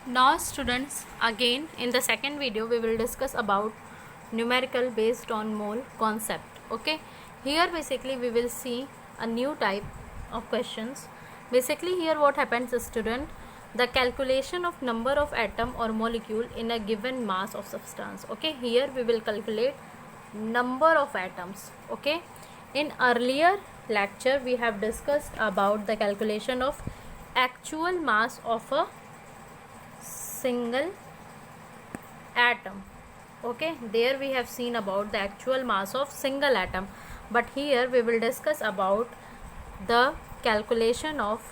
Now students, again in the second video we will discuss about numerical based on mole concept. Okay, here basically we will see a new type of questions. Basically here what happens is, student, the calculation of number of atom or molecule in a given mass of substance. Okay, here we will calculate number of atoms. Okay, in earlier lecture we have discussed about the calculation of actual mass of a single atom. Okay, there we have seen about the actual mass of single atom, but here we will discuss about the calculation of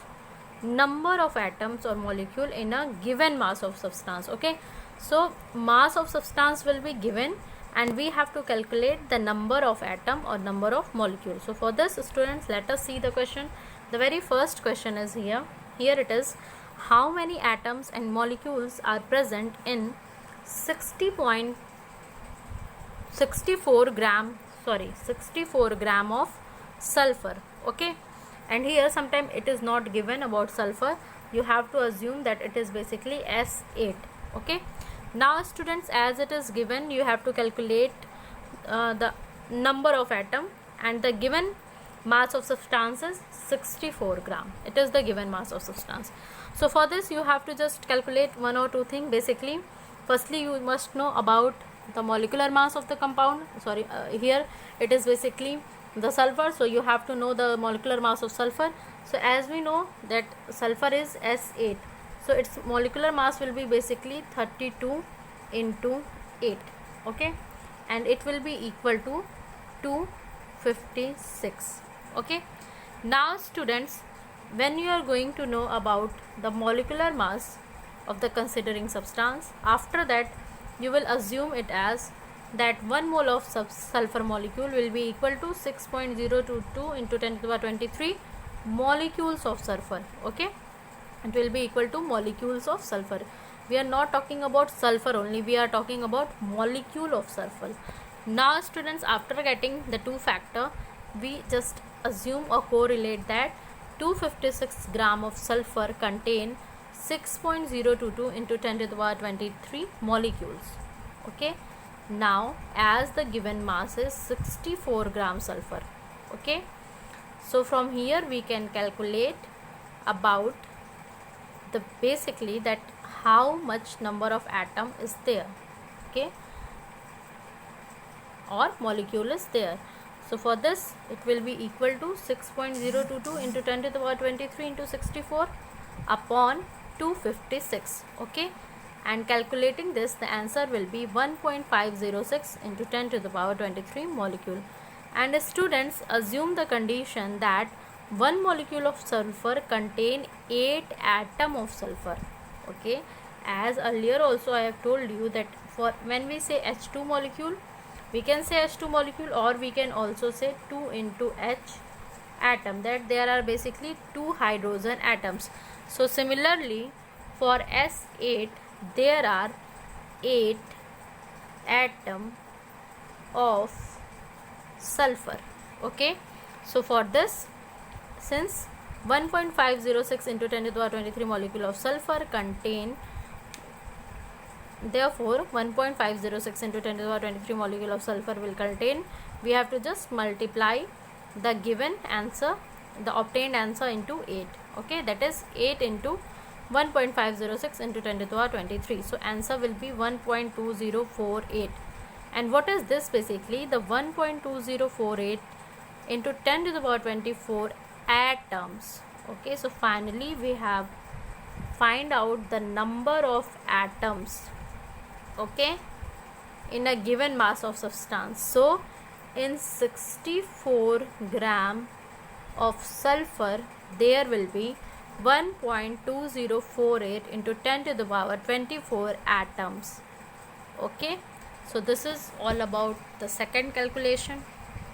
number of atoms or molecule in a given mass of substance. Okay, so mass of substance will be given and we have to calculate the number of atom or number of molecule. So for this, students, let us see the question. The very first question is here it is, how many atoms and molecules are present in 64 gram of sulfur. Okay, and here sometime it is not given about sulfur, you have to assume that it is basically S8. Okay, now students, as it is given, you have to calculate the number of atom, and the given mass of substance is 64 gram. It is the given mass of substance. So for this you have to just calculate one or two things. Basically, firstly you must know about the molecular mass of the compound. Here it is basically the sulfur, so you have to know the molecular mass of sulfur. So as we know that sulfur is S8, so its molecular mass will be basically 32 into 8. Okay, and it will be equal to 256. Okay, now students, when you are going to know about the molecular mass of the considering substance, after that you will assume it as that 1 mole of sulfur molecule will be equal to 6.022 into 10 to the power 23 molecules of sulfur. Okay, it will be equal to molecules of sulfur. We are not talking about sulfur only, we are talking about molecule of sulfur. Now students, after getting the two factor, we just assume or correlate that 256 gram of sulfur contain 6.022 into 10 to the power 23 molecules. Okay, now as the given mass is 64 gram sulfur. Okay, so from here we can calculate about the basically that how much number of atom is there, okay, or molecule is there. So for this it will be equal to 6.022 into 10 to the power 23 into 64 upon 256. Okay, and calculating this, the answer will be 1.506 into 10 to the power 23 molecule. And students, assume the condition that one molecule of sulfur contain 8 atom of sulfur. Okay, as earlier also I have told you that for when we say H2 molecule, we can say H2 molecule, or we can also say 2 into H atom, that there are basically 2 hydrogen atoms. So similarly for S8 there are 8 atom of sulfur. Okay, so for this, since 1.506 into 10 to the power 23 molecule of sulfur contain, therefore 1.506 into 10 to the power 23 molecule of sulfur will contain, we have to just multiply the given answer, the obtained answer, into 8. Okay, that is 8 into 1.506 into 10 to the power 23. So answer will be 1.2048. And what is this? Basically the 1.2048 into 10 to the power 24 atoms. Okay, so finally we have find out the number of atoms, okay, in a given mass of substance. So in 64 gram of sulfur there will be 1.2048 into 10 to the power 24 atoms. Okay, so this is all about the second calculation.